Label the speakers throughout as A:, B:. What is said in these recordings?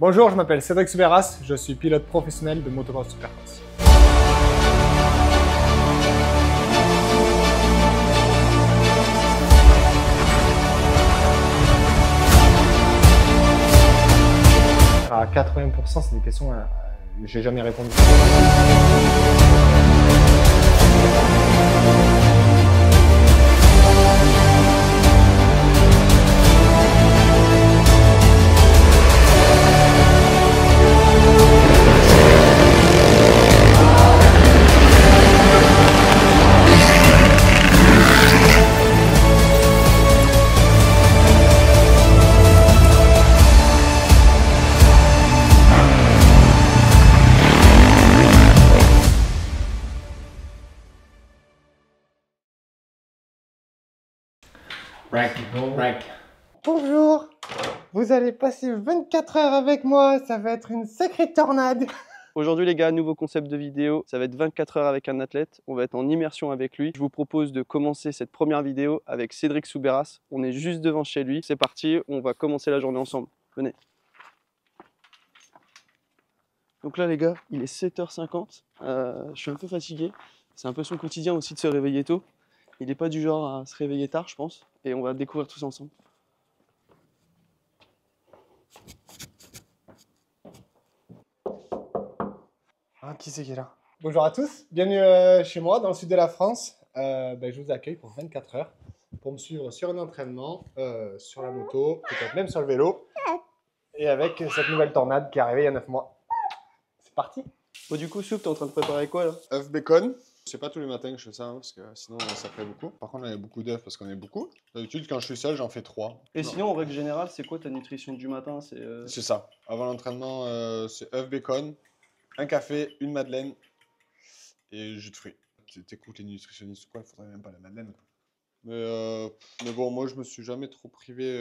A: Bonjour, je m'appelle Cédric Subéras, je suis pilote professionnel de motocross supercross. À 80%, c'est des questions que j'ai jamais répondu. Bonjour, vous allez passer 24 heures avec moi, ça va être une sacrée tornade.
B: Aujourd'hui les gars, nouveau concept de vidéo, ça va être 24 heures avec un athlète, on va être en immersion avec lui. Je vous propose de commencer cette première vidéo avec Cédric Subéras, on est juste devant chez lui. C'est parti, on va commencer la journée ensemble, venez. Donc là les gars, il est 7h50, je suis un peu fatigué, c'est un peu son quotidien aussi de se réveiller tôt. Il n'est pas du genre à se réveiller tard je pense, et on va découvrir tous ensemble.
A: Ah, qui c'est qui est là? Bonjour à tous, bienvenue chez moi dans le sud de la France. Je vous accueille pour 24 heures pour me suivre sur un entraînement, sur la moto, peut-être même sur le vélo. Et avec cette nouvelle tornade qui est arrivée il y a 9 mois. C'est parti.
B: Bon, du coup, Soup, t'es en train de préparer quoi là?
C: œufs bacon. C'est pas tous les matins que je fais ça, hein, parce que sinon ça fait beaucoup. Par contre, on a beaucoup d'œufs parce qu'on est beaucoup. D'habitude, quand je suis seul, j'en fais 3.
B: Et sinon, en règle générale, c'est quoi ta nutrition du matin?
C: C'est ça. Avant l'entraînement, c'est œufs bacon, un café, une madeleine et jus de fruits. T'écoutes les nutritionnistes ou quoi, il faudrait même pas la madeleine. Mais bon, moi, je me suis jamais trop privé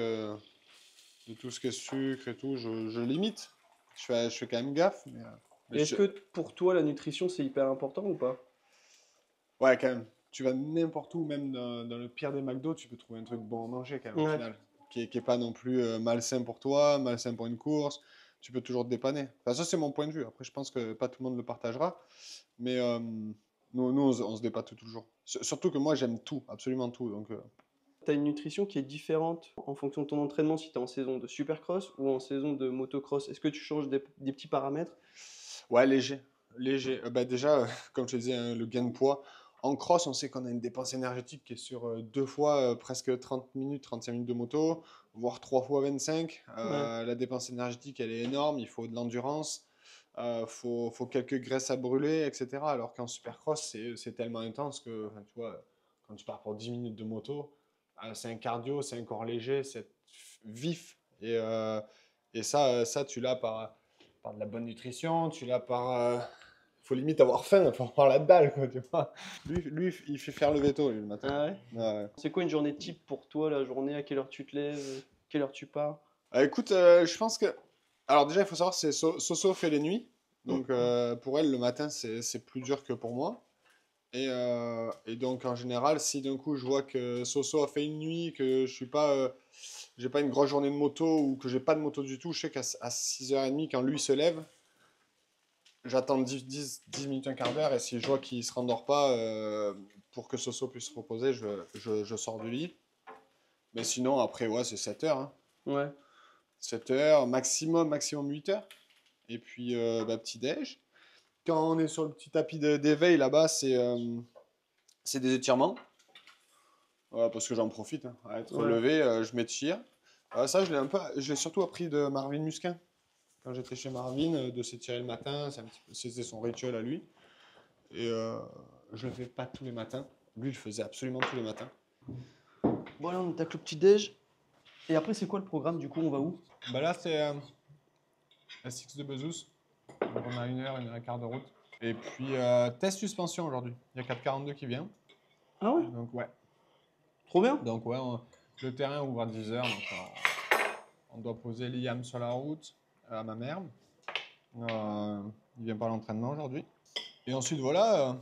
C: de tout ce qui est sucre et tout. Je limite. Je fais quand même gaffe.
B: Est-ce que pour toi, la nutrition, c'est hyper important ou pas?
C: Ouais, quand même. Tu vas n'importe où, même dans le pire des McDo, tu peux trouver un truc bon à manger quand même, au final. Qui est pas non plus malsain pour toi, malsain pour une course. Tu peux toujours te dépanner. Enfin, ça, c'est mon point de vue. Après, je pense que pas tout le monde le partagera. Mais nous on se dépatte toujours. Surtout que moi, j'aime tout, absolument tout. Donc,
B: Tu as une nutrition qui est différente en fonction de ton entraînement si tu es en saison de supercross ou en saison de motocross. Est-ce que tu changes des petits paramètres?
C: ouais, léger. Léger. Déjà, comme je te disais, hein, le gain de poids. En cross, on sait qu'on a une dépense énergétique qui est sur 2 fois presque 30 minutes, 35 minutes de moto, voire 3 fois 25. La dépense énergétique, elle est énorme, il faut de l'endurance, faut quelques graisses à brûler, etc. Alors qu'en supercross, c'est tellement intense que, enfin, tu vois, quand tu pars pour 10 minutes de moto, c'est un cardio, c'est un corps léger, c'est vif. Et ça, tu l'as par de la bonne nutrition, tu l'as par... faut limite avoir faim pour avoir la dalle, quoi, tu vois. Lui, il fait faire le veto, lui, le matin.
B: Ah ouais?
C: Ouais.
B: C'est quoi une journée type pour toi, la journée? À quelle heure tu te lèves? Quelle heure tu pars?
C: Écoute, je pense que... Alors déjà, il faut savoir, Soso fait les nuits. Donc pour elle, le matin, c'est plus dur que pour moi. Et donc en général, si d'un coup je vois que Soso a fait une nuit, que je suis pas, j'ai pas une grosse journée de moto ou que j'ai pas de moto du tout, je sais qu'à 6h30, quand lui se lève, j'attends 10 minutes, un quart d'heure, et si je vois qu'il se rendort pas, pour que Soso puisse se reposer, je sors du lit. Mais sinon, après, ouais, c'est 7 heures. Hein.
B: Ouais.
C: 7 heures, maximum 8 heures. Et puis, petit-déj. Quand on est sur le petit tapis d'éveil, là-bas, c'est des étirements. Parce que j'en profite. Hein. À être levé, je m'étire. Ça, je l'ai surtout appris de Marvin Musquin. Quand j'étais chez Marvin, de s'étirer le matin, c'était son rituel à lui. Et je le fais pas tous les matins. Lui, il le faisait absolument tous les matins.
B: Bon, là, on attaque le petit-déj. Et après, c'est quoi le programme? Du coup, on va où?
A: Là, c'est SX de Bezous. Donc, on a 1 heure et quart de route. Et puis, test suspension aujourd'hui. Il y a 442 qui vient.
B: Ah ouais?
A: Donc, ouais.
B: Trop bien.
A: Donc, ouais, le terrain ouvre à 10h. Donc, on doit poser Liam sur la route à ma mère. Il vient pas à l'entraînement aujourd'hui. Et ensuite, voilà,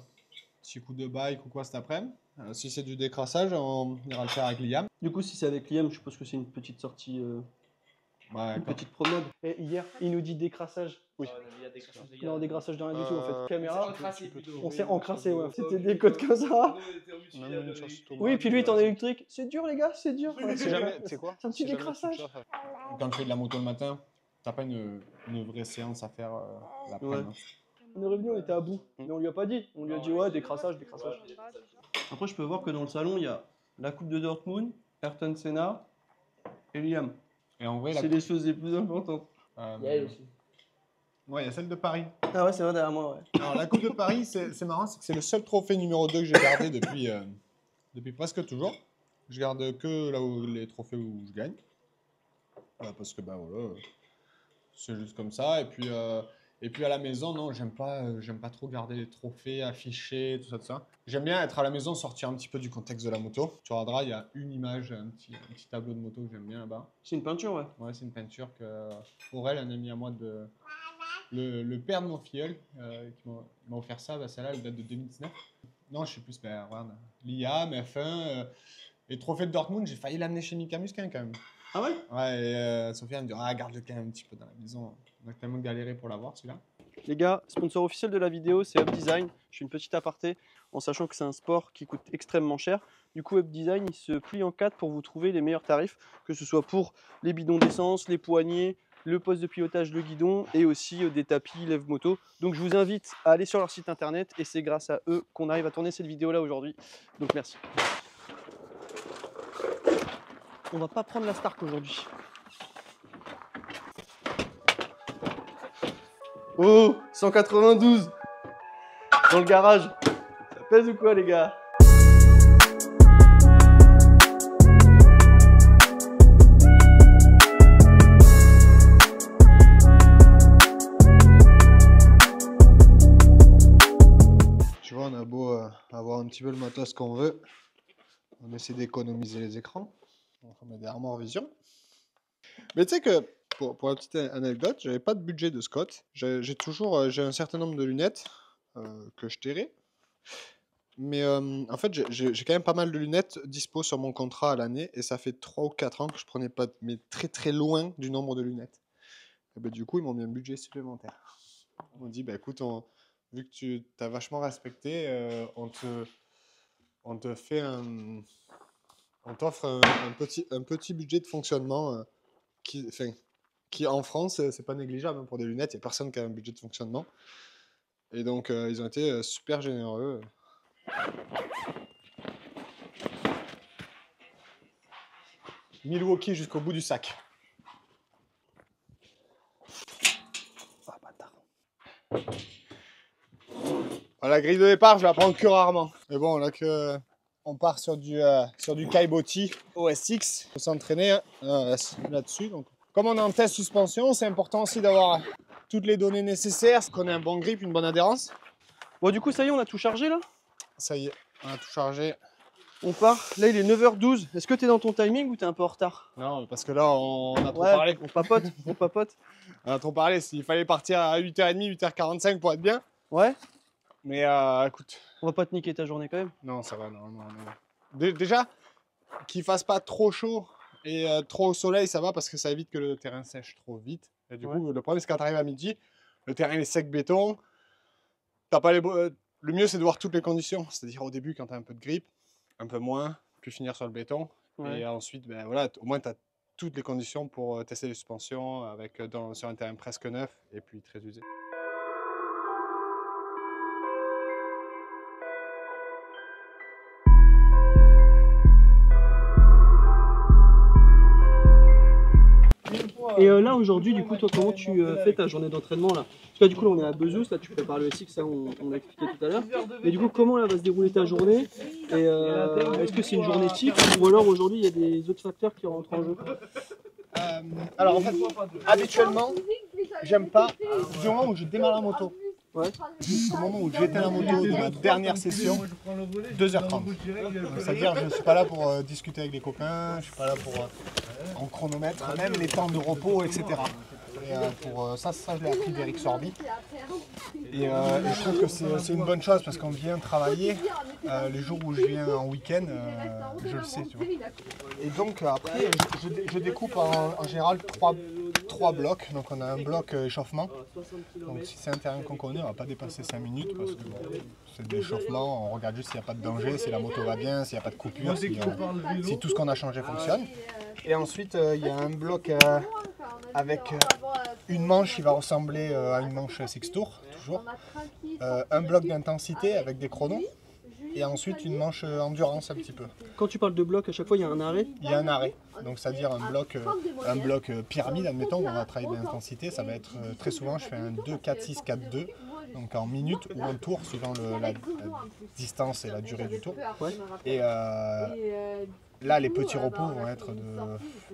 A: petit coup de bike ou quoi cet après-midi. Si c'est du décrassage, on ira le faire avec Liam.
B: Du coup, si c'est avec Liam, je suppose que c'est une petite sortie
C: Ouais,
B: Une petite promenade. Et hier, il nous dit décrassage.
C: Oui.
B: Non, décrassage de rien du tout en fait.
D: C'est
B: Caméra,
D: encrassé plutôt.
B: on s'est encrassé, ouais. C'était des codes comme ça.
C: Même une chose tout
B: Oui,
C: bas,
B: puis lui, il est en électrique. C'est dur, les gars, c'est dur.
C: C'est jamais, tu sais quoi?
B: C'est un petit
C: jamais
B: décrassage.
C: tu te chauffes. Quand tu fais de la moto le matin, t'as pas une vraie séance à faire l'après-midi.
B: On est revenu, on était à bout. Mais on lui a pas dit. On lui a dit, ouais, décrassage, décrassage. Après, je peux voir que dans le salon, il y a la Coupe de Dortmund, Ayrton Senna et Liam.
C: Et en vrai,
B: C'est les choses les plus importantes.
D: Il y a elle aussi.
C: Ouais, il y a celle de Paris.
B: Ah ouais, c'est vrai, derrière moi, ouais.
C: Alors, la Coupe de Paris, c'est marrant, c'est que c'est le seul trophée numéro 2 que j'ai gardé depuis presque toujours. Je garde que là où les trophées où je gagne. Parce que, bah voilà, c'est juste comme ça. Et puis à la maison, non, j'aime pas trop garder les trophées, afficher, tout ça. J'aime bien être à la maison, sortir un petit peu du contexte de la moto. Tu regarderas, il y a une image, un petit tableau de moto que j'aime bien là-bas.
B: C'est une peinture, ouais.
C: Ouais, c'est une peinture que Aurel, un ami à moi, le père de mon filleul, qui m'a offert ça, bah, celle-là, elle date de 2019. Non, je sais plus, ben, regarde, l'IAM, F1, les trophées de Dortmund, j'ai failli l'amener chez Mika Musquin quand même.
B: Ah ouais?
C: Ouais, et Sophia me dit, ah, garde-le quand même un petit peu dans la maison. On a tellement galéré pour l'avoir celui-là.
B: Les gars, sponsor officiel de la vidéo, c'est Up Design. Je fais une petite aparté en sachant que c'est un sport qui coûte extrêmement cher. Du coup, Up Design, il se plie en 4 pour vous trouver les meilleurs tarifs, que ce soit pour les bidons d'essence, les poignées, le poste de pilotage, le guidon et aussi des tapis lève-moto. Donc je vous invite à aller sur leur site internet et c'est grâce à eux qu'on arrive à tourner cette vidéo-là aujourd'hui. Donc merci. On va pas prendre la Stark aujourd'hui. Oh, 192 dans le garage. Ça pèse ou quoi, les gars?
C: Tu vois, on a beau avoir un petit peu le matos qu'on veut, on essaie d'économiser les écrans. On met des Armor Vision. Mais tu sais que, pour la petite anecdote, j'avais pas de budget de Scott. J'ai un certain nombre de lunettes que je tairai. Mais en fait, j'ai quand même pas mal de lunettes dispo sur mon contrat à l'année. Et ça fait 3 ou 4 ans que je prenais pas, mais très très loin du nombre de lunettes. Et ben, du coup, ils m'ont mis un budget supplémentaire. On m'a dit, bah, écoute, vu que tu t'as vachement respecté, on te fait on t'offre un petit budget de fonctionnement qui en France, c'est pas négligeable, hein, pour des lunettes. Il n'y a personne qui a un budget de fonctionnement. Et donc, ils ont été super généreux. Milwaukee jusqu'au bout du sac. Ah, bâtard. La grille de départ, je la prends que rarement. Mais bon, là que on part sur du Kaiboti OSX, faut s'entraîner là-dessus. Donc, comme on est en test suspension, c'est important aussi d'avoir toutes les données nécessaires, qu'on ait un bon grip, une bonne adhérence.
B: Bon, du coup, ça y est, on a tout chargé là?
C: Ça y est, on a tout chargé.
B: On part. Là, il est 9h12. Est-ce que t'es dans ton timing ou t'es un peu en retard?
C: Non, parce que là, on a trop
B: Ouais,
C: parlé.
B: on papote, on papote.
C: On a trop parlé. S'il fallait partir à 8h30, 8h45 pour être bien.
B: Ouais.
C: Mais écoute.
B: On va pas te niquer ta journée quand même.
C: Non, ça va, non. Déjà, qu'il fasse pas trop chaud et trop au soleil, ça va parce que ça évite que le terrain sèche trop vite. Et du coup, le problème, c'est quand tu arrives à midi, le terrain est sec béton. T'as pas le mieux, c'est de voir toutes les conditions. C'est-à-dire au début, quand tu as un peu de grip, un peu moins, puis finir sur le béton.
B: Ouais.
C: Et ensuite, ben, voilà, au moins, tu as toutes les conditions pour tester les suspensions sur un terrain presque neuf et puis très usé.
B: Et là aujourd'hui, du coup, toi, comment tu fais ta journée d'entraînement là? Parce que là, du coup, là, on est à Bezous, là, tu prépares le SX, ça, on l'a expliqué tout à l'heure. Mais du coup, comment là va se dérouler ta journée? Et est-ce que c'est une journée type ou alors aujourd'hui, il y a des autres facteurs qui rentrent en jeu?
A: Alors en fait, habituellement, j'aime pas du moment où je démarre la moto.
B: Ouais.
A: Jusqu'au moment où j'éteins la moto de ma dernière session, 2h30. C'est-à-dire je ne suis pas là pour discuter avec les copains, je ne suis pas là pour en chronomètre, même les temps de repos, etc. Et pour ça je l'ai appris d'Eric Sorby. Et je trouve que c'est une bonne chose parce qu'on vient travailler. Les jours où je viens en week-end, je le sais, tu vois. Et donc après, je découpe en général trois blocs. Donc on a un bloc échauffement. Donc si c'est un terrain qu'on connaît, on ne va pas dépasser 5 minutes parce que bon, c'est de l'échauffement. On regarde juste s'il n'y a pas de danger, si la moto va bien, s'il n'y a pas de coupure, si tout ce qu'on a changé fonctionne. Et ensuite, il y a un bloc avec une manche qui va ressembler à une manche Six Tours, toujours. Un bloc d'intensité avec des chronos. Et ensuite une manche endurance un petit peu.
B: Quand tu parles de bloc, à chaque fois il y a un arrêt?
A: Il y a un arrêt, donc c'est-à-dire un bloc pyramide, admettons, où on va travailler de l'intensité. Ça va être très souvent, je fais un 2, 4, 6, 4, 2, donc en minutes ou en tour, suivant la distance et la durée du tour.
B: Ouais.
A: Et là, les petits repos vont être de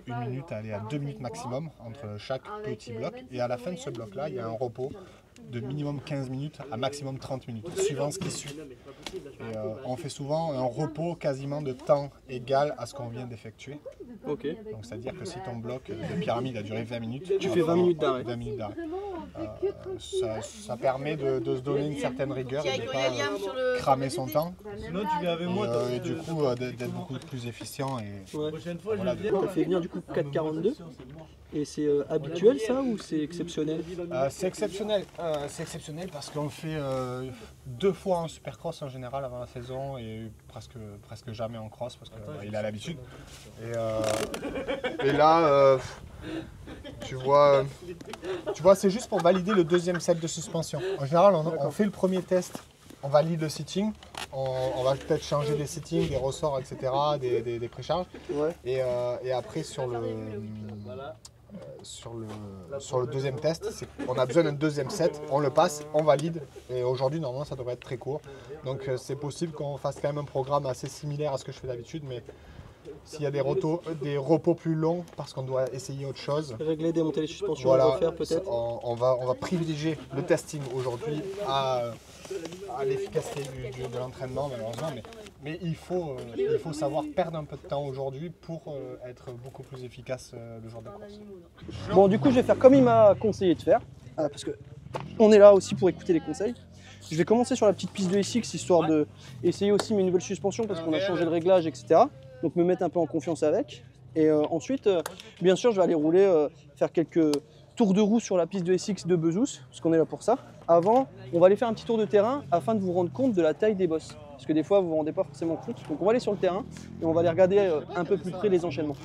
A: 1 minute à aller à 2 minutes maximum entre chaque petit bloc. Et à la fin de ce bloc-là, il y a un repos de minimum 15 minutes à maximum 30 minutes, suivant ce qui suit. Et on fait souvent un repos quasiment de temps égal à ce qu'on vient d'effectuer.
B: Ok.
A: Donc c'est-à-dire que si ton bloc de pyramide a duré 20 minutes,
B: tu fais 20 minutes d'arrêt.
A: 20 minutes d'arrêt. Ça permet de se donner une certaine rigueur et de ne pas cramer son temps.
D: Sinon tu viens avec moi.
A: Et du coup d'être beaucoup plus efficient. Et
B: Ouais.
D: Prochaine fois,
A: voilà,
D: je viens.
B: Tu as fait venir du coup 4,42 et c'est habituel ça ou c'est exceptionnel?
A: c'est exceptionnel. C'est exceptionnel parce qu'on le fait 2 fois en supercross en général avant la saison et presque jamais en cross parce qu'il a l'habitude. Et là, tu vois, c'est juste pour valider le deuxième set de suspension. En général, on fait le premier test, on valide le seating, on va peut-être changer des settings, des ressorts, etc., des précharges.
B: Ouais.
A: Et après sur le deuxième test, on a besoin d'un deuxième set, on le passe, on valide. Et aujourd'hui, normalement, ça devrait être très court. Donc c'est possible qu'on fasse quand même un programme assez similaire à ce que je fais d'habitude, mais s'il y a des repos plus longs parce qu'on doit essayer autre chose.
B: Régler, démonter les suspensions,
A: Voilà,
B: refaire peut-être.
A: on va privilégier le testing aujourd'hui à l'efficacité de l'entraînement malheureusement, mais il faut savoir perdre un peu de temps aujourd'hui pour être beaucoup plus efficace le jour de course.
B: Bon, du coup, je vais faire comme il m'a conseillé de faire, parce que on est là aussi pour écouter les conseils. Je vais commencer sur la petite piste de SX, histoire de essayer aussi mes nouvelles suspensions, parce qu'on a changé le réglage, etc. Donc me mettre un peu en confiance avec. Et ensuite, bien sûr, je vais aller rouler, faire quelques tours de roue sur la piste de SX de Bezous, parce qu'on est là pour ça. Avant, on va aller faire un petit tour de terrain afin de vous rendre compte de la taille des bosses. Parce que des fois, vous ne vous rendez pas forcément compte. Donc on va aller sur le terrain et on va aller regarder un peu plus près les enchaînements.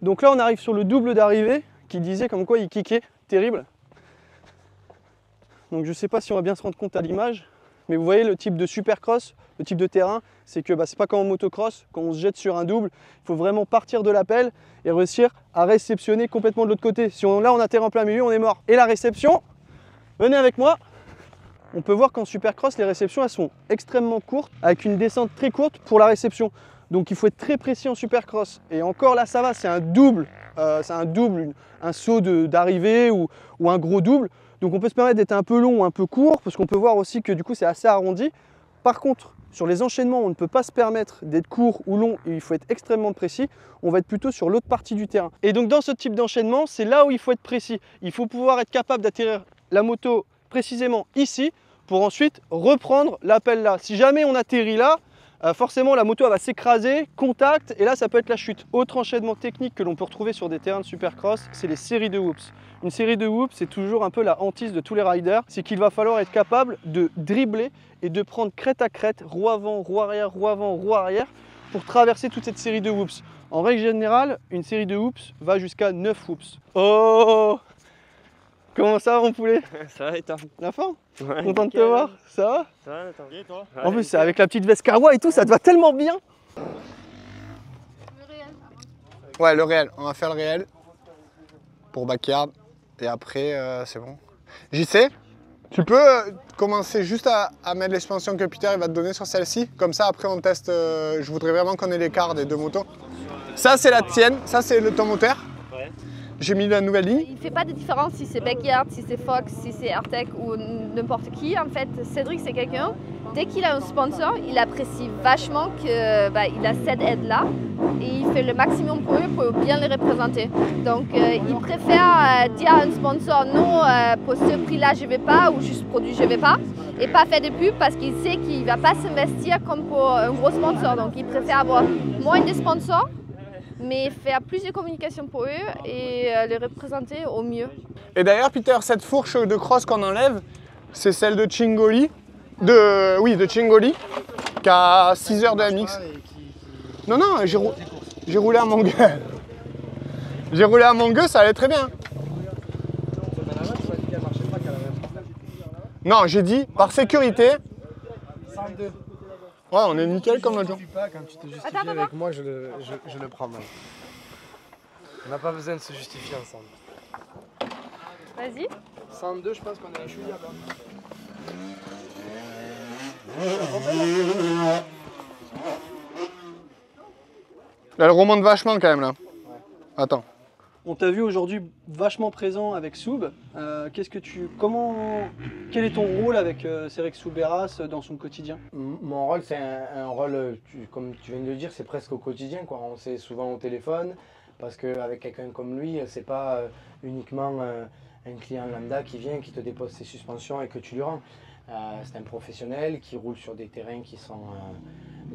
B: Donc là, on arrive sur le double d'arrivée qui disait comme quoi il kickait terrible. Donc je ne sais pas si on va bien se rendre compte à l'image, mais vous voyez le type de supercross, le type de terrain, c'est que c'est pas comme en motocross, quand on se jette sur un double, il faut vraiment partir de l'appel et réussir à réceptionner complètement de l'autre côté. Si là on atterrit en plein milieu, on est mort. Et la réception, venez avec moi, on peut voir qu'en supercross, les réceptions elles sont extrêmement courtes, avec une descente très courte pour la réception. Donc il faut être très précis en supercross. Et encore là ça va, c'est un double, un saut d'arrivée ou un gros double. Donc on peut se permettre d'être un peu long ou un peu court, parce qu'on peut voir aussi que du coup c'est assez arrondi. Par contre, sur les enchaînements, on ne peut pas se permettre d'être court ou long, et il faut être extrêmement précis. On va être plutôt sur l'autre partie du terrain. Et donc dans ce type d'enchaînement, c'est là où il faut être précis. Il faut pouvoir être capable d'atterrir la moto précisément ici, pour ensuite reprendre l'appel là. Si jamais on atterrit là, forcément la moto elle va s'écraser, contact, et là ça peut être la chute. Autre enchaînement technique que l'on peut retrouver sur des terrains de supercross, c'est les séries de whoops. Une série de whoops, c'est toujours un peu la hantise de tous les riders, c'est qu'il va falloir être capable de dribbler et de prendre crête à crête, roue avant, roue arrière, pour traverser toute cette série de whoops. En règle générale, une série de whoops va jusqu'à 9 whoops. Oh! Comment ça va mon poulet?
E: Ça va et toi?
B: La forme?
E: Ouais,
B: Content de te
E: nickel.
B: voir? Ça va?
E: Ça va, attends. Et toi?
B: En plus, avec la petite veste Kawa et tout, ça te va tellement bien.
A: Ouais, le réel, on va faire le réel pour backyard et après c'est bon. JC, tu peux commencer juste à mettre l'expansion que Peter il va te donner sur celle-ci, comme ça après on teste, je voudrais vraiment qu'on ait l'écart des deux motos. Ça c'est la tienne, ça c'est ton moteur.
E: Ouais.
A: J'ai mis la nouvelle ligne.
F: Il ne fait pas de différence si c'est Backyard, si c'est Fox, si c'est Airtech ou n'importe qui. En fait, Cédric, c'est quelqu'un, dès qu'il a un sponsor, il apprécie vachement qu'il a cette aide-là. et il fait le maximum pour eux pour bien les représenter. Donc il préfère dire à un sponsor non, pour ce prix-là je ne vais pas ou juste produit je ne vais pas et pas faire de pub parce qu'il sait qu'il ne va pas s'investir comme pour un gros sponsor. Donc il préfère avoir moins de sponsors mais faire plus de communication pour eux et les représenter au mieux.
A: Et d'ailleurs, Peter, cette fourche de cross qu'on enlève, c'est celle de Cingoli, de Cingoli, qui a 6 heures de MX. Non, j'ai roulé à mon gueux. J'ai roulé à mon gueux, ça allait très bien. Non, j'ai dit, par sécurité.
D: 102.
A: Ouais, on est nickel comme l'autre jour.
D: Quand tu te justifies avec moi, je le prends mal. On n'a pas besoin de se justifier ensemble.
F: Vas-y.
D: 102, je pense qu'on est à chouïa.
A: Elle remonte vachement quand même là.
D: Ouais.
A: Attends.
B: On t'a vu aujourd'hui vachement présent avec Soub. Quel est ton rôle avec Cédric Soubeyras dans son quotidien?
D: Mon rôle, c'est un rôle, comme tu viens de le dire, c'est presque au quotidien, quoi. On s'est souvent au téléphone, parce qu'avec quelqu'un comme lui, c'est pas uniquement un client lambda qui vient, qui te dépose ses suspensions et que tu lui rends. C'est un professionnel qui roule sur des terrains qui sont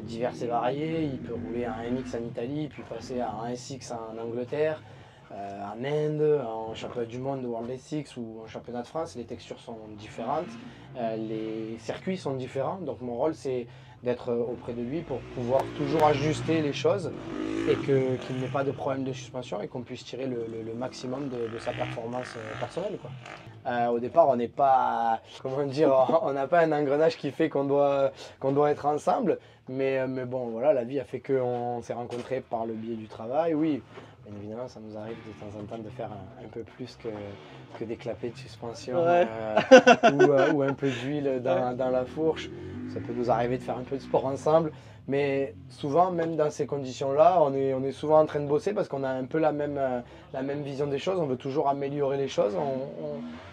D: divers et variés. Il peut rouler en MX en Italie, puis passer à un SX en Angleterre, en Inde, en championnat du monde de World SX ou en championnat de France. Les textures sont différentes, les circuits sont différents. Donc mon rôle, c'est d'être auprès de lui pour pouvoir toujours ajuster les choses et qu'il n'y ait pas de problème de suspension et qu'on puisse tirer le maximum de sa performance personnelle, quoi. Au départ, on n'est pas, comment dire, on n'a pas un engrenage qui fait qu'on doit être ensemble, mais bon, voilà, la vie a fait qu'on s'est rencontrés par le biais du travail, oui. Bien évidemment, ça nous arrive de temps en temps de faire un peu plus que des clapets de suspension,
B: ouais.
D: ou un peu d'huile dans la fourche. Ça peut nous arriver de faire un peu de sport ensemble, mais souvent, même dans ces conditions-là, on est souvent en train de bosser parce qu'on a un peu la même vision des choses. On veut toujours améliorer les choses.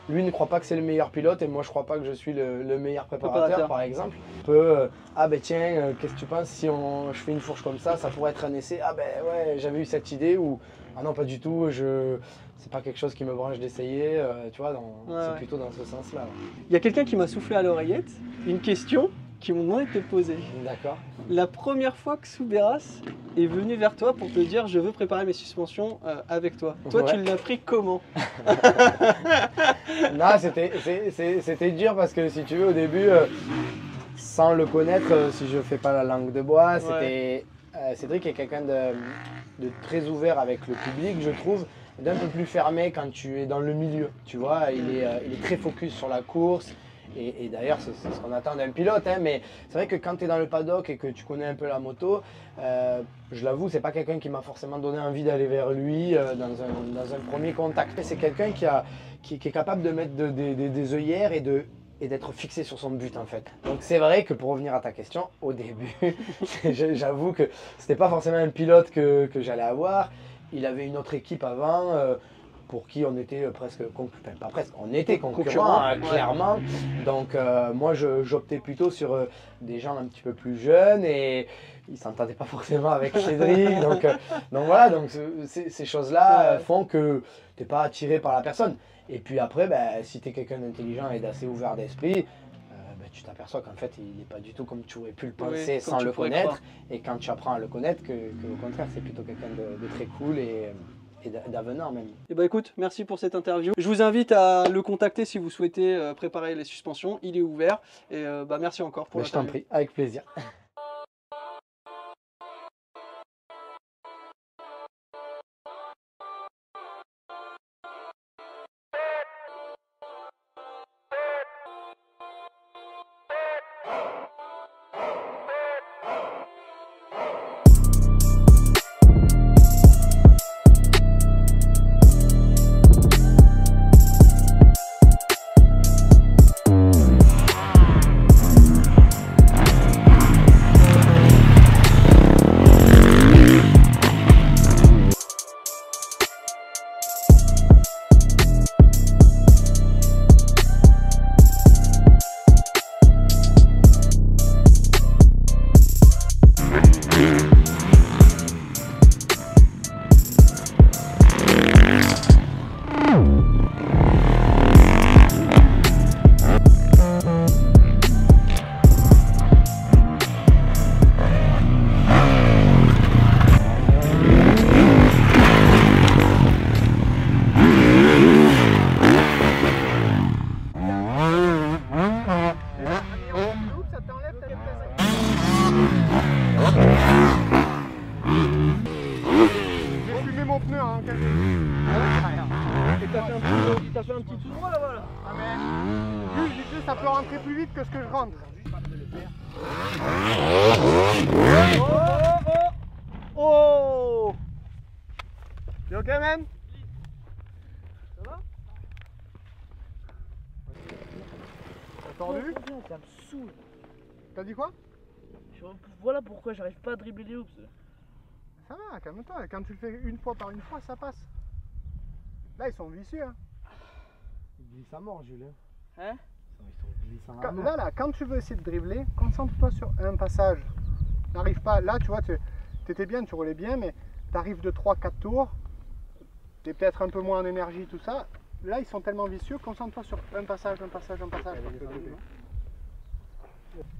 D: Lui ne croit pas que c'est le meilleur pilote et moi je crois pas que je suis le meilleur préparateur, par exemple. On peut, ah ben tiens, qu'est-ce que tu penses si je fais une fourche comme ça pourrait être un essai. Ah ben ouais, j'avais eu cette idée, ou ah non, pas du tout, c'est pas quelque chose qui me branche d'essayer, tu vois, c'est plutôt dans ce sens-là.
B: Il y a quelqu'un qui m'a soufflé à l'oreillette une question qui m'ont demandé de te poser.
D: D'accord.
B: La première fois que Soubeyras est venu vers toi pour te dire je veux préparer mes suspensions avec toi, toi tu l'as pris comment?
D: Non, c'était dur parce que si tu veux, au début, sans le connaître, si je fais pas la langue de bois, c'était Cédric est quelqu'un de très ouvert avec le public, je trouve, d'un peu plus fermé quand tu es dans le milieu. Tu vois, il est très focus sur la course. Et d'ailleurs, c'est ce qu'on attend d'un pilote, hein, mais c'est vrai que quand tu es dans le paddock et que tu connais un peu la moto, je l'avoue, c'est pas quelqu'un qui m'a forcément donné envie d'aller vers lui dans un premier contact. C'est quelqu'un qui est capable de mettre des œillères et d'être fixé sur son but, en fait. Donc c'est vrai que pour revenir à ta question, au début, j'avoue que c'était pas forcément un pilote que j'allais avoir. Il avait une autre équipe avant. Pour qui on était presque, pas presque, on était concurrents, clairement. Donc moi j'optais plutôt sur des gens un petit peu plus jeunes et ils ne s'entendaient pas forcément avec Cédric. Donc voilà, donc ces choses-là font que tu n'es pas attiré par la personne. Et puis après, si tu es quelqu'un d'intelligent et d'assez ouvert d'esprit, tu t'aperçois qu'en fait il n'est pas du tout comme tu aurais pu le penser sans le connaître. Et quand tu apprends à le connaître, que au contraire c'est plutôt quelqu'un de très cool et d'avenant même.
B: Et écoute, merci pour cette interview. Je vous invite à le contacter si vous souhaitez préparer les suspensions. Il est ouvert. Et merci encore pour l'interview.
D: Je t'en prie, avec plaisir.
A: pneus hein,
B: Et t'as fait un petit tout droit là-bas là.
A: Ah mais, juste, ça peut rentrer plus vite que ce que je rentre.
B: Oh!
A: You ok, man?
B: Ça va?
A: T'as tordu?
E: Ça me saoule.
A: T'as dit quoi?
E: Voilà pourquoi j'arrive pas à dribbler les hoops.
A: Ça va, calme-toi. Quand tu le fais une fois par une fois, ça passe. Là, ils sont vicieux. Hein.
D: Ils glissent à mort, Julien.
E: Hein?
D: Ils sont glissants à mort.
A: Là, quand tu veux essayer de dribbler, concentre-toi sur un passage. N'arrive pas. Là, tu vois, tu étais bien, tu roulais bien, mais tu arrives de 3-4 tours. Tu es peut-être un peu moins en énergie, tout ça. Là, ils sont tellement vicieux, concentre-toi sur un passage.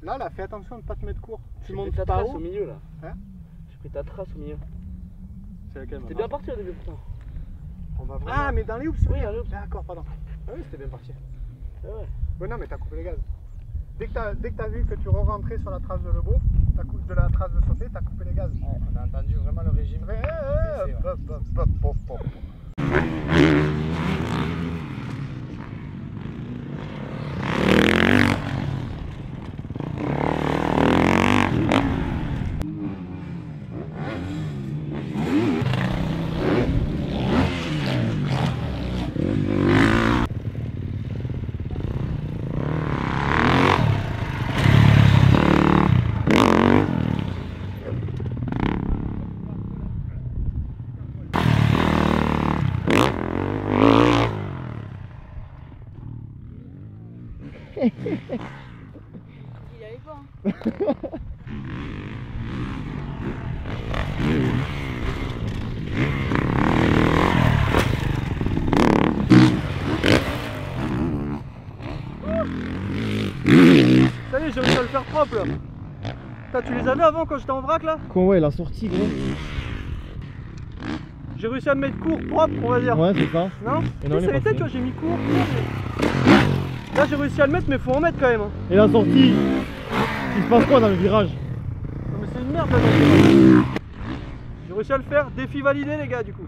A: Là, fais attention de ne pas te mettre court. Tu montes
E: ta
A: pas
E: trace
A: haut.
E: au milieu là.
A: Hein?
E: J'ai pris ta trace au milieu.
A: C'est laquelle
E: T'es bien parti au début pourtant.
A: On va vraiment... Ah, mais dans les hoops,
E: Oui, dans les hoops.
A: D'accord, pardon.
D: Ah oui, c'était bien parti.
E: Ah ouais.
A: Ouais, non, mais t'as coupé les gaz. Dès que t'as vu que tu re-rentrais sur la trace de Lebeau, de la trace de sauter, t'as coupé les gaz.
D: Ouais, on a entendu vraiment le régime.
F: Il y avait pas. Hein.
B: Ça y est, j'ai réussi à le faire propre là. Putain, tu les avais avant quand j'étais en vrac là?
G: Comment ouais, la sortie gros.
B: J'ai réussi à me mettre court, propre on va dire.
G: Ouais, c'est ça.
B: Non?
G: Et non,
B: Si,
G: il est
B: ça y était,
G: passé.
B: tu vois, j'ai mis court. Là j'ai réussi à le mettre mais faut en mettre quand même. Hein.
G: Et la sortie, il se passe quoi dans le virage?
B: Non mais c'est une merde là dans le virage. J'ai réussi à le faire, défi validé les gars du coup.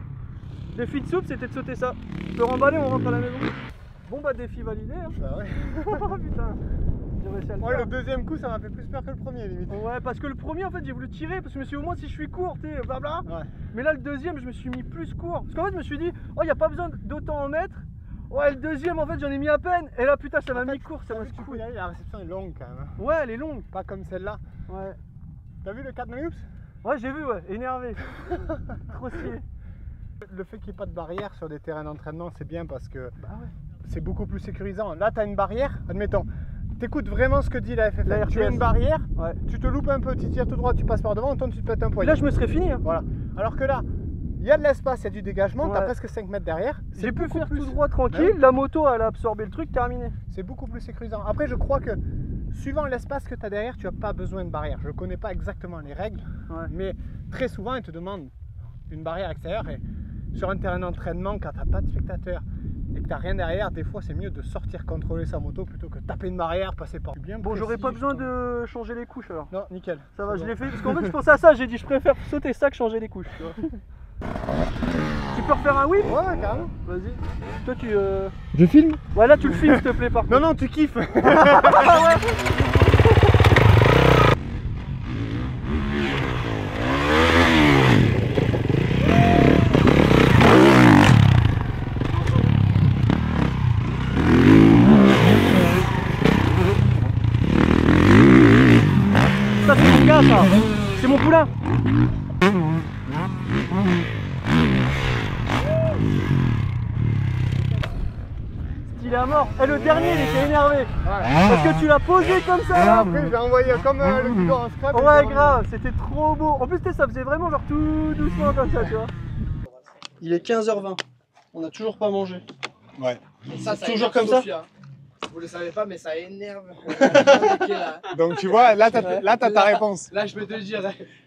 B: Défi de soupe c'était de sauter ça. Je peux remballer, on rentre à la maison. Bon bah défi validé hein.
A: Bah ouais.
B: Putain, j'ai réussi à le
A: Ouais,
B: faire.
A: le deuxième coup, ça m'a fait plus peur que le premier, limite.
B: Ouais, parce que le premier en fait j'ai voulu tirer parce que je me suis dit au moins si je suis court, tu sais, blabla.
A: Ouais.
B: Mais là le deuxième je me suis mis plus court. Parce qu'en fait je me suis dit, oh y a pas besoin d'autant en mettre. Ouais, le deuxième en fait j'en ai mis à peine. Et là putain ça m'a mis court, ça m'a
A: Tu
B: secoué.
A: la réception est longue quand même. Hein.
B: Ouais, elle est longue.
A: Pas comme celle-là.
B: Ouais.
A: T'as vu le 4 Noops?
B: Ouais, j'ai vu, ouais, énervé. Trop stylé.
A: Le fait qu'il n'y ait pas de barrière sur des terrains d'entraînement, c'est bien parce que
B: Bah ouais.
A: c'est beaucoup plus sécurisant. Là, tu as une barrière, admettons. T'écoutes vraiment ce que dit la FFF.
B: La
A: Tu as
B: RTS.
A: une barrière,
B: Ouais.
A: tu te loupes un peu, tu tires tout droit, tu passes par devant, tu te pètes un
B: Et
A: poignet.
B: là je me serais fini. Hein.
A: Voilà. Alors que là, il y a de l'espace, il y a du dégagement, tu as
B: Ouais.
A: presque 5 mètres derrière. C'est
B: J'ai pu
A: beaucoup
B: faire
A: plus-
B: tout droit tranquille,
A: Ouais.
B: la moto elle a absorbé le truc, terminé.
A: C'est beaucoup plus sécurisant. Après, je crois que suivant l'espace que tu as derrière, tu n'as pas besoin de barrière. Je ne connais pas exactement les règles,
B: Ouais.
A: mais très souvent, ils te demandent une barrière extérieure. Et sur un terrain d'entraînement, quand tu n'as pas de spectateurs et que tu n'as rien derrière, des fois, c'est mieux de sortir contrôler sa moto plutôt que taper une barrière, passer par. Bien
B: Bon, j'aurais
A: précis,
B: pas besoin
A: justement.
B: de changer les couches alors.
A: Non, nickel.
B: Ça va,
A: C'est
B: je
A: bon.
B: l'ai fait parce qu'en fait je pensais à ça, j'ai dit je préfère sauter ça que changer les couches. Tu vois. Tu peux refaire un whip?
A: Ouais, carrément.
B: Vas-y. Toi tu.
G: Je filme?
B: Ouais, là tu le filmes s'il te plaît par contre.
A: Non, non, tu kiffes.
B: Ça c'est mon gars ça. C'est mon poulain. Stylé à mort. Et le dernier il était énervé. Parce que tu l'as posé comme ça là.
A: Après, je l'ai envoyé comme le bidon en scrap.
B: Ouais grave, c'était trop beau. En plus tu sais, ça faisait vraiment genre tout doucement comme ça tu vois. Il est 15h20. On n'a toujours pas mangé.
A: Ouais.
D: Ça
B: Toujours
D: énerve
B: comme ça
D: Sophia. Vous le savez pas, mais ça énerve.
A: Donc, tu vois, là, t'as ta réponse.
D: Là, je peux te dire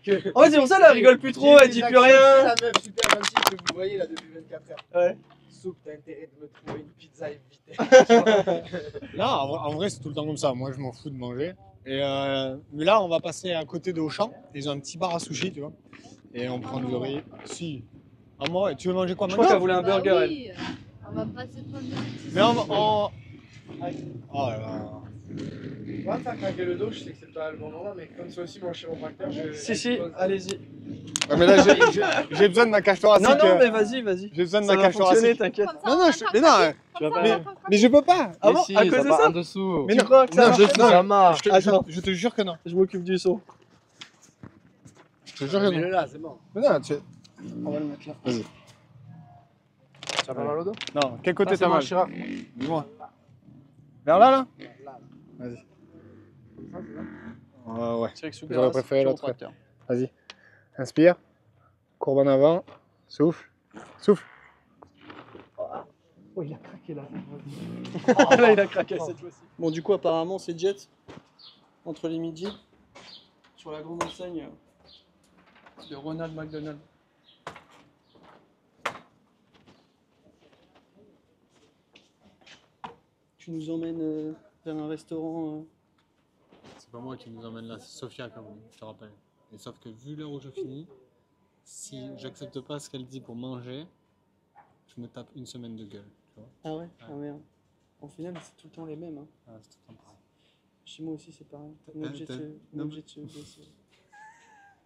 D: que.
B: En fait c'est pour ça elle rigole plus trop, elle dit plus rien.
D: C'est la meuf super gentille que vous voyez là depuis 24 heures.
B: Ouais.
D: Soupe, t'as intérêt de me trouver une pizza et vite.
A: Non, en vrai, c'est tout le temps comme ça. Moi, je m'en fous de manger. Et mais là, on va passer à côté de Auchan. Ils ont un petit bar à sushi, tu vois. Et on prend du riz. Si.
C: Ah, moi, tu veux manger quoi
B: Je crois qu'elle
C: maintenant?
B: voulait un burger, elle.
F: Oui, on va pas se prendre de
C: Mais on... Oh là là.
D: Moi, t'as craqué le dos, je sais que c'est pas le bon moment, mais comme c'est aussi mon chiropracteur, je.
B: Si, allez-y.
C: Ouais, mais là, j'ai besoin de ma cage thoracique.
B: Non, non, mais vas-y.
C: J'ai besoin de
B: Ça
C: ma
B: va
C: cage
B: fonctionner,
C: thoracique.
B: t'inquiète.
C: Non, non, mais non,
D: Tu vas pas.
C: mais je peux pas.
B: Ah bon,
D: si,
B: à cause
D: ça
B: de
D: part
B: ça
D: en dessous.
C: Mais
B: Tu
C: non,
B: crois que ça
C: non,
B: marche
C: je- non,
D: Ça marche.
C: Je te jure que non.
B: Je m'occupe du son.
C: Je te jure que non.
D: Mets-le là, c'est bon.
C: Mais non,
B: On va le mettre là.
C: Vas-y.
D: Tu as pas mal au dos?
C: Non, quel côté
D: Ah, c'est
C: t'as
D: moi,
C: mal?
D: Chirac.
C: Dis-moi. Vers là, là?
D: Là.
C: Vas-y.
D: Ça, c'est ça.
C: Ouais.
B: C'est vrai que super.
C: J'aurais préféré l'autre. Vas-y. Inspire. Courbe en avant. Souffle. Souffle.
D: Oh, il a craqué là.
B: Là, il a craqué cette fois-ci. Bon, du coup, apparemment, c'est Jet entre les midis sur la grande enseigne de Ronald McDonald. Tu nous emmènes vers un restaurant.
C: C'est pas moi qui nous emmène là, c'est Sophia, comme je te rappelle. Et sauf que vu l'heure où je finis, si j'accepte pas ce qu'elle dit pour manger, je me tape une semaine de gueule. Tu vois.
B: Ah ouais. Ah merde. Au final, c'est tout le temps les mêmes. Hein.
C: Ah, c'est tout le temps pareil.
B: Chez moi aussi, c'est pareil. On est obligé de
C: t'as-
B: se- on est
C: non,
B: obligé de se baisser.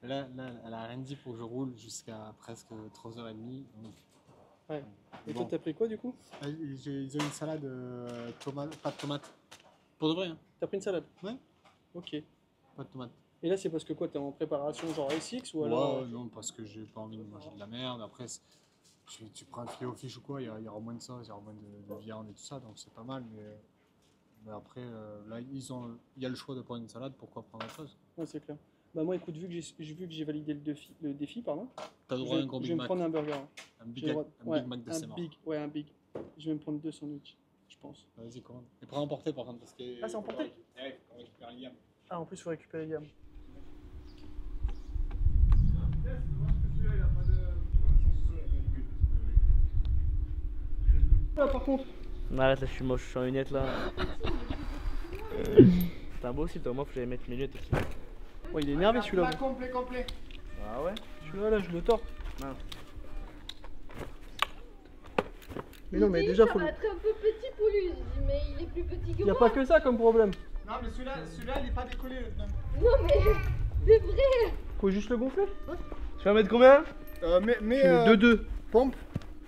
C: Là, elle a rien dit pour que je roule jusqu'à presque 3h30. Donc...
B: Ouais. Et
C: Bon.
B: toi, t'as pris quoi du coup?
C: Ils ont une salade tomate, pas de tomate. Pour de vrai, hein.
B: T'as pris une salade?
C: Ouais.
B: Ok.
C: Pas de tomate.
B: Et là, c'est parce que quoi? T'es en préparation genre SX ou alors?
C: Ouais, non, parce que j'ai pas envie de manger de la merde. Après, tu prends un filet au fish ou quoi, il y aura moins de sauce, il y aura moins de viande et tout ça, donc c'est pas mal. Mais après, là, il y a le choix de prendre une salade, pourquoi prendre autre chose?
B: Ouais, c'est clair. Bah moi, écoute, vu que j'ai validé le défi, pardon,
C: T'as
B: je
C: droit à
B: vais,
C: un gros
B: je
C: Big
B: vais me
C: Mac.
B: prendre un burger.
C: Un Big,
B: J'ai le droit- ouais,
C: Big Mac de
B: un
C: Sémar.
B: big, ouais, un big. Je vais me prendre 2 sandwichs, je pense.
C: Vas-y, commande. Et prends emporter par contre, parce que.
B: Ah, c'est emporté?
C: Ouais, on récupère Liam.
B: Ah, en plus, il faut récupérer Liam. Là, par contre.
E: Arrête là, je suis moche, je suis en lunettes là. T'es un beau aussi, toi, moi, faut que j'aille mettre mes lunettes aussi.
B: Oh, il est énervé celui-là.
D: Complet.
E: Ah ouais?
B: Celui-là, là, je le tords.
E: Non.
B: Mais non, mais déjà, faut
F: Ça
B: le.
F: va être un peu petit pour lui, mais il est plus petit que
B: Il n'y a
F: moi.
B: pas que ça comme problème.
C: Non, mais celui-là, il est pas décollé.
F: Non, mais c'est vrai.
B: Faut juste le gonfler.
E: Tu vas mettre combien?
C: Mais
B: Tu mets 2-2.
C: pompe.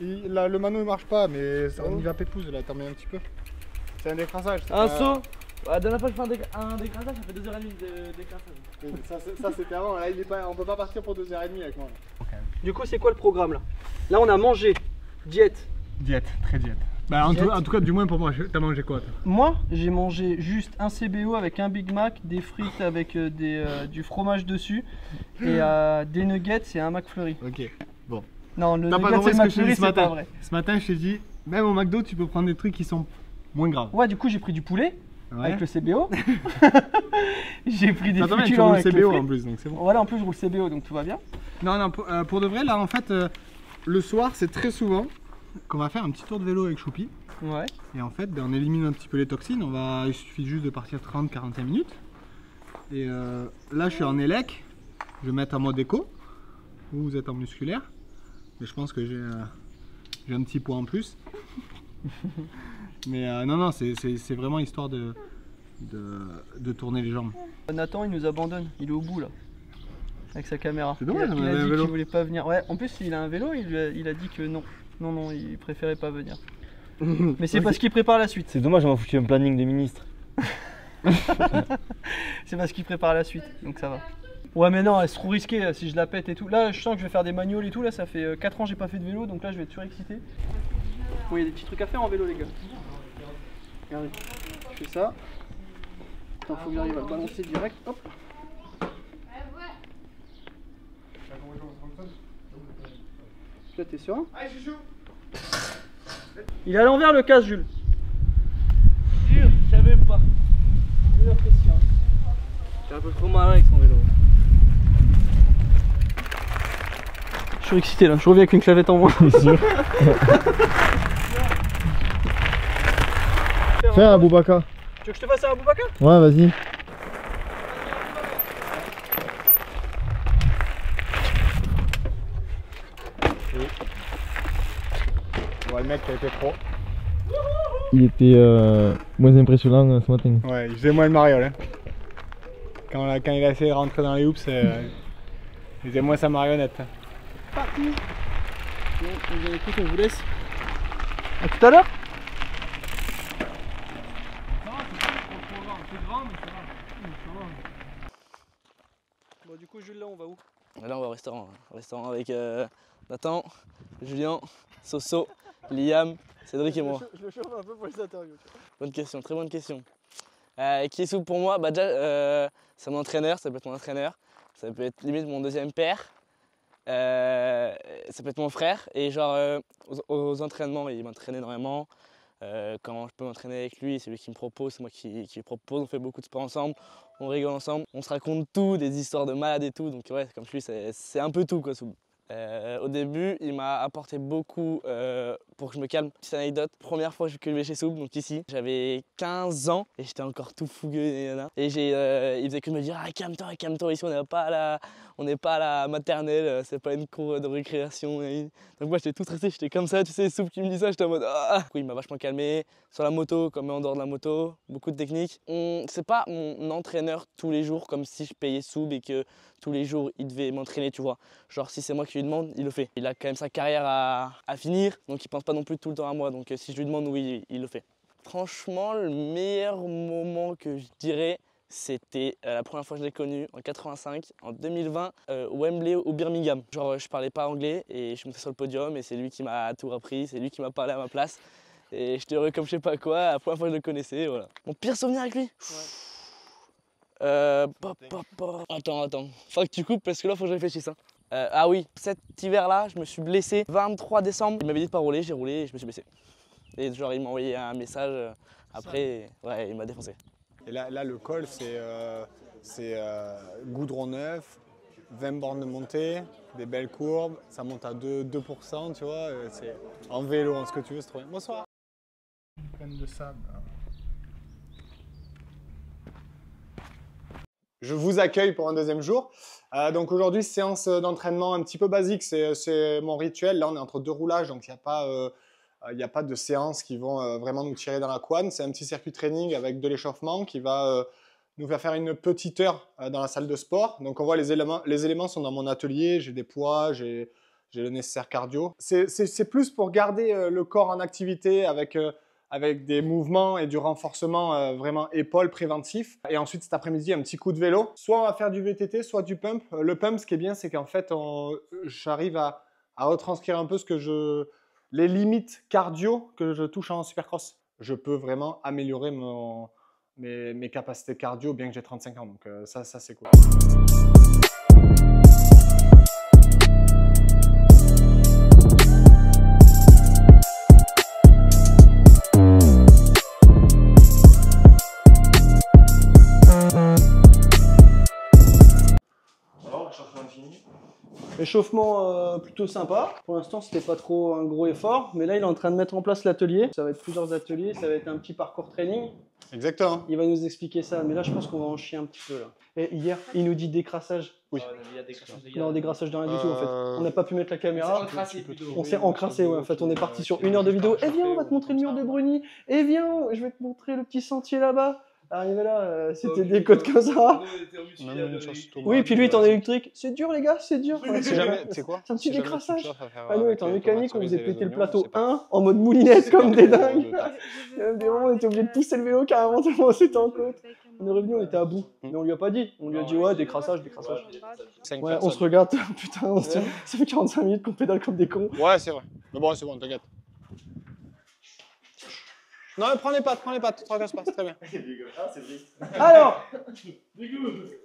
C: Là, le mano il marche pas, mais on y va pépouze là, t'en mets un petit peu. C'est un décrassage. c'est
E: Un
C: pas-
E: saut? La dernière fois que je fais un décrassage, ça fait 2h30 de décrassage.
C: Ça c'était avant, là on peut pas partir pour 2h30 avec moi.
B: Du coup, c'est quoi le programme là? Là, on a mangé. Diète.
C: Diète, très diète. Bah en tout cas, du moins pour moi, t'as mangé quoi toi?
B: Moi, j'ai mangé juste un CBO avec un Big Mac, des frites avec du fromage dessus et des nuggets et un McFlurry.
C: Ok.
B: Non, le
C: T'as pas
B: nugget
C: compris
B: et
C: ce
B: le
C: que je t'ai dit
B: McFlurry,
C: ce
B: c'est pas
C: matin.
B: vrai.
C: Ce matin, je t'ai dit, même au McDo, tu peux prendre des trucs qui sont moins graves.
B: Ouais, du coup, j'ai pris du poulet
C: Ouais.
B: avec le CBO. J'ai pris des
C: Attends, mais tu
B: féculents
C: roules
B: avec le
C: CBO
B: frites.
C: en plus, donc c'est bon.
B: Voilà, en plus, je roule CBO, donc tout va bien.
C: Non, pour de vrai, là en fait, le soir, c'est très souvent qu'on va faire un petit tour de vélo avec Choupi.
B: Ouais.
C: Et en fait, on élimine un petit peu les toxines. Il suffit juste de partir 30-45 minutes. Et là, je suis en élec. Je vais mettre en mode éco. Vous êtes en musculaire. Mais je pense que j'ai un petit poids en plus. Mais non, c'est vraiment histoire de tourner les jambes.
B: Nathan, il nous abandonne. Il est au bout là. Avec sa caméra.
C: C'est dommage,
B: il
C: on
B: a
C: avait un
B: dit
C: vélo.
B: qu'il voulait pas venir. Ouais, en plus, il a un vélo. Il a dit que non. Non, il préférait pas venir. Mais c'est parce qu'il prépare la suite.
G: C'est dommage, on m'a foutu un planning des ministres.
B: C'est parce qu'il prépare la suite, donc ça va. Ouais, mais non, c'est trop risqué si je la pète et tout. Là, je sens que je vais faire des magnoles et tout. Là, ça fait 4 ans que j'ai pas fait de vélo, donc là, je vais être surexcité. Oui, il y a des petits trucs à faire en vélo, les gars. Regardez, je fais ça. Attends, faut que j'arrive à le balancer direct. Hop. Là, t'es serein? Il est à l'envers le casque, Jules.
E: Sûr, je savais pas. T'es un peu trop malin avec son vélo.
B: Je suis excité là, je reviens avec une clavette en moins.
G: Fais un Boubacar.
B: Tu veux que je te fasse un Boubacar?
G: Ouais, vas-y.
A: voit le mec qui a été pro.
G: Il était moins impressionnant ce matin.
A: Ouais, il faisait moins le mariole. Hein. Quand il a essayé de rentrer dans les hoops, il faisait moins sa marionnette.
B: Parti. Bon, écoute, on vous laisse. À tout à l'heure. Bon, du coup, Jules, là, on va où?
E: Là, on va au restaurant. Restaurant avec Nathan, Julien, Soso, Liam, Cédric et moi.
B: Je le chauffe un peu pour les interviews.
E: Bonne question, très bonne question. Qui est sous pour moi? Bah déjà, c'est mon entraîneur, ça peut être mon entraîneur. Ça peut être limite mon deuxième père. Ça peut être mon frère. Et genre, aux entraînements, il m'entraîne énormément. Quand je peux m'entraîner avec lui, c'est lui qui me propose, c'est moi qui lui propose. On fait beaucoup de sport ensemble, on rigole ensemble, on se raconte tout, des histoires de malades et tout. Donc ouais, comme je suis, c'est un peu tout quoi. Au début, il m'a apporté beaucoup pour que je me calme. Petite anecdote, première fois que je vais chez Soub, donc ici, j'avais 15 ans et j'étais encore tout fougueux. Et il faisait que me dire ah, calme-toi, ici on n'est pas à la maternelle, c'est pas une cour de récréation. Donc moi j'étais tout stressé, j'étais comme ça, tu sais, Soub qui me dit ça, j'étais en mode ah. Du coup, il m'a vachement calmé sur la moto comme en dehors de la moto, beaucoup de techniques. C'est pas mon entraîneur tous les jours comme si je payais Soub et que tous les jours il devait m'entraîner, tu vois. Genre si c'est moi qui lui demande, il le fait. Il a quand même sa carrière à finir, donc il pense pas non plus tout le temps à moi. Donc si je lui demande, oui, il le fait. Franchement, le meilleur moment que je dirais, c'était la première fois que je l'ai connu, en 85, en 2020, au Wembley ou Birmingham. Genre je parlais pas anglais et je suis monté sur le podium et c'est lui qui m'a tout appris, c'est lui qui m'a parlé à ma place. Et j'étais heureux comme je sais pas quoi, la première fois que je le connaissais, voilà. Mon pire souvenir avec lui? Attends, faut que tu coupes parce que là faut que je réfléchisse. Ah oui, cet hiver-là, je me suis blessé 23 décembre. Il m'avait dit de pas rouler, j'ai roulé et je me suis blessé. Et genre il m'a envoyé un message après, ouais, il m'a défoncé.
A: Et là le col, c'est goudron neuf, 20 bornes de montée, des belles courbes, ça monte à 2%, tu vois, c'est en vélo, en ce que tu veux, c'est trop bien. Bonsoir. Pleine de sable. Je vous accueille pour un deuxième jour. Donc aujourd'hui, séance d'entraînement un petit peu basique, c'est mon rituel. Là, on est entre deux roulages, donc il n'y a pas de séances qui vont vraiment nous tirer dans la couenne. C'est un petit circuit training avec de l'échauffement qui va nous faire une petite heure dans la salle de sport. Donc on voit les éléments sont dans mon atelier, j'ai des poids, j'ai le nécessaire cardio. C'est plus pour garder le corps en activité avec des mouvements et du renforcement vraiment épaules préventif. Et ensuite, cet après-midi, un petit coup de vélo. Soit on va faire du VTT, soit du pump. Le pump, ce qui est bien, c'est qu'en fait, j'arrive à retranscrire un peu les limites cardio que je touche en supercross. Je peux vraiment améliorer mes capacités cardio, bien que j'ai 35 ans. Donc ça c'est cool.
B: Échauffement plutôt sympa. Pour l'instant, c'était pas trop un gros effort, mais là, il est en train de mettre en place l'atelier. Ça va être plusieurs ateliers, ça va être un petit parcours training.
A: Exactement.
B: Il va nous expliquer ça, mais là, je pense qu'on va en chier un petit peu là. Et hier, il nous dit décrassage. Oui.
E: Il y a décrassage de
B: Non, décrassage de rien du tout en fait. On n'a pas pu mettre la caméra.
E: encrassé plutôt.
B: On s'est encrassé, ouais. En fait, on est parti sur 1 heure de vidéo. Eh viens, on va te montrer le mur de Bruni. Eh viens, je vais te montrer le petit sentier là-bas. Arrivé là, c'était des codes comme ça. Oui, puis lui, il est en électrique. C'est dur, les gars, c'est dur.
A: C'est jamais, tu sais quoi?
B: C'est un petit
A: C'est jamais
B: décrassage.
A: quelque chose à faire
B: Ah, nous, étant
A: avec
B: mécanique, on
A: les
B: faisait péter le
A: oignons,
B: plateau
A: c'est pas-
B: 1 en mode moulinette comme des dingues. Il y a des moments où on était obligé de pousser le vélo carrément tellement c'était en côte. On est revenu, on était à bout. Mais on lui a pas dit. On lui a dit, ouais, décrassage. Ouais, on se regarde, putain, on se tient. Ça fait 45 minutes qu'on pédale comme des cons.
A: Ouais, c'est vrai. Mais bon, c'est bon, t'inquiète. Non, mais prends les pattes, te tracasse pas, c'est très bien.
B: Alors,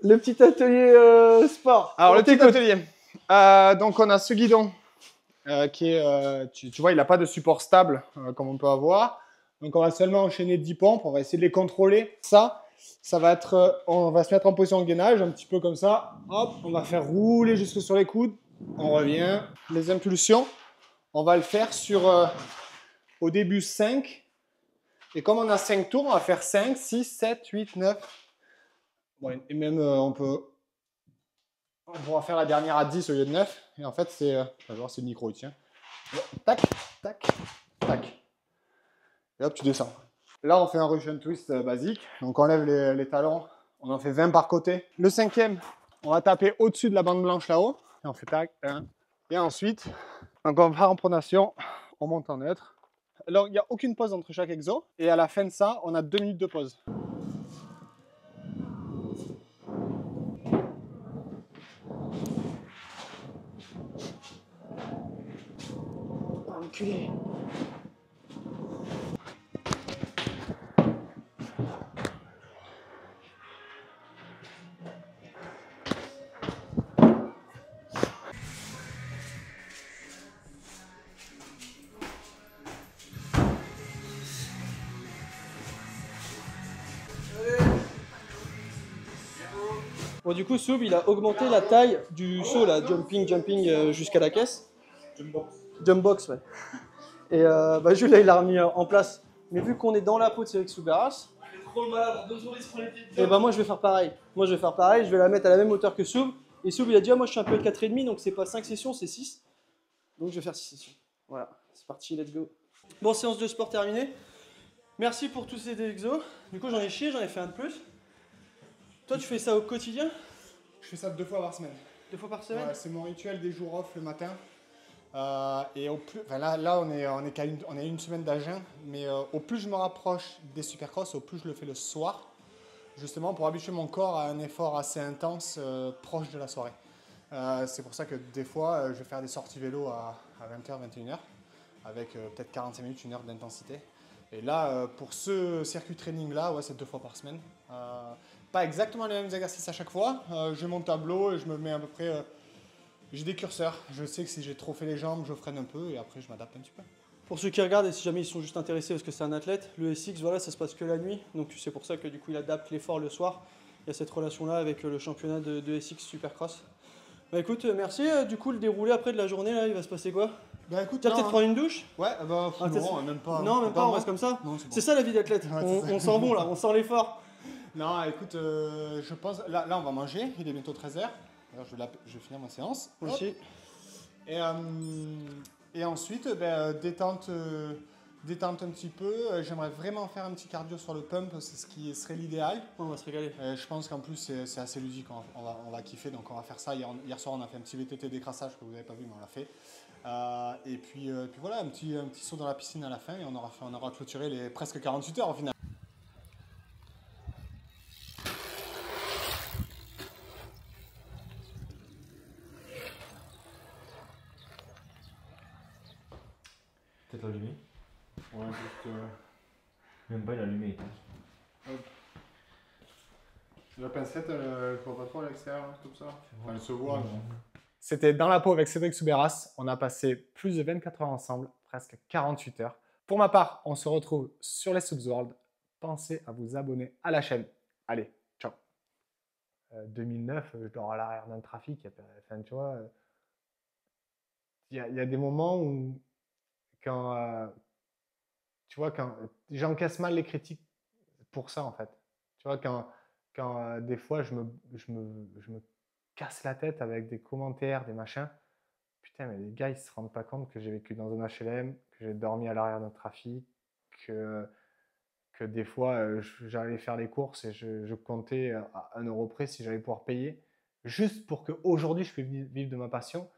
B: le petit atelier sport.
A: Alors, le petit atelier. Donc, on a ce guidon qui est, tu vois, il n'a pas de support stable comme on peut avoir. Donc, on va seulement enchaîner 10 pompes, on va essayer de les contrôler. Ça va être, on va se mettre en position de gainage, un petit peu comme ça. Hop, on va faire rouler jusque sur les coudes. On revient. Les impulsions, on va le faire sur, au début, 5. Et comme on a 5 tours, on va faire 5, 6, 7, 8, 9. Bon, et même, on pourra faire la dernière à 10 au lieu de 9. Et en fait, c'est... je vais voir si le micro il tient. Tac, tac, tac, tac. Et hop, tu descends. Là, on fait un Russian twist basique. Donc, on lève les talons. On en fait 20 par côté. Le 5e, on va taper au-dessus de la bande blanche là-haut. Et on fait tac, 1. Et ensuite, encore on va en pronation, on monte en neutre. Alors, il n'y a aucune pause entre chaque exo. Et à la fin de ça, on a 2 minutes de pause. Oh, enculé.
B: Bon, du coup, Soub, il a augmenté la taille du saut, là, jumping jusqu'à la caisse. Jumpbox, ouais. Et bah, Jules, là, il l'a remis en place. Mais vu qu'on est dans la peau de Cédric Souberas, et bah, moi, je vais faire pareil. Je vais la mettre à la même hauteur que Soub. Et Soub, il a dit, ah, moi, je suis un peu de 4,5, donc c'est pas 5 sessions, c'est 6. Donc, je vais faire 6 sessions. Voilà, c'est parti, let's go. Bon, séance de sport terminée. Merci pour tous ces exos. Du coup, j'en ai chié, j'en ai fait un de plus. Toi, tu fais ça au quotidien?
A: Je fais ça 2 fois par semaine.
B: 2 fois par semaine?
A: Ouais, c'est mon rituel des jours off le matin. Et au plus, enfin là on est à une semaine d'Agen, mais au plus je me rapproche des supercross, au plus je le fais le soir, justement pour habituer mon corps à un effort assez intense proche de la soirée. C'est pour ça que des fois je vais faire des sorties vélo à 20h, 21h, avec peut-être 45 minutes, 1 heure d'intensité. Et là, pour ce circuit training là, ouais, c'est 2 fois par semaine. Pas exactement les mêmes exercices à chaque fois. J'ai mon tableau et je me mets à peu près... j'ai des curseurs. Je sais que si j'ai trop fait les jambes, je freine un peu et après je m'adapte un petit peu.
B: Pour ceux qui regardent et si jamais ils sont juste intéressés parce que c'est un athlète, le SX, voilà, ça se passe que la nuit. Donc c'est pour ça que du coup il adapte l'effort le soir. Il y a cette relation-là avec le championnat de SX Supercross. Bah écoute, merci. Du coup, le déroulé après de la journée, là, il va se passer quoi?
A: Bah écoute,
B: tu vas peut-être prendre une douche?
A: Ouais, bah non, même pas.
B: Non, même pas, on reste comme ça. C'est ça la vie d'athlète. On sent bon là, on sent l'effort.
A: Non, écoute, je pense... Là, on va manger, il est bientôt 13h. Alors, je vais finir ma séance.
B: Aussi.
A: Et ensuite, détente un petit peu. J'aimerais vraiment faire un petit cardio sur le pump, c'est ce qui serait l'idéal.
B: On va se régaler.
A: Je pense qu'en plus, c'est assez ludique, on va kiffer, donc on va faire ça. Hier soir, on a fait un petit VTT d'écrassage que vous n'avez pas vu, mais on l'a fait. Et puis voilà, un petit saut dans la piscine à la fin et on aura clôturé les presque 48 heures au final.
G: Peut-être l'allumer?
A: Ouais, juste...
G: Même pas l'allumer.
A: La pincette, elle ne voit pas trop à l'extérieur, comme ça. Enfin, elle se voit. C'était Dans la peau avec Cédric Souberas. On a passé plus de 24 heures ensemble, presque 48 heures. Pour ma part, on se retrouve sur les Soubs World. Pensez à vous abonner à la chaîne. Allez, ciao. 2009, je dors à l'arrière d'un trafic. Enfin, tu vois, il y a des moments où, quand j'encaisse mal les critiques pour ça, en fait. Tu vois, quand des fois, je me casse la tête avec des commentaires, des machins. Putain, mais les gars, ils se rendent pas compte que j'ai vécu dans un HLM, que j'ai dormi à l'arrière d'un trafic, que des fois, j'allais faire les courses et je comptais à 1 € près si j'allais pouvoir payer, juste pour qu'aujourd'hui, je puisse vivre de ma passion.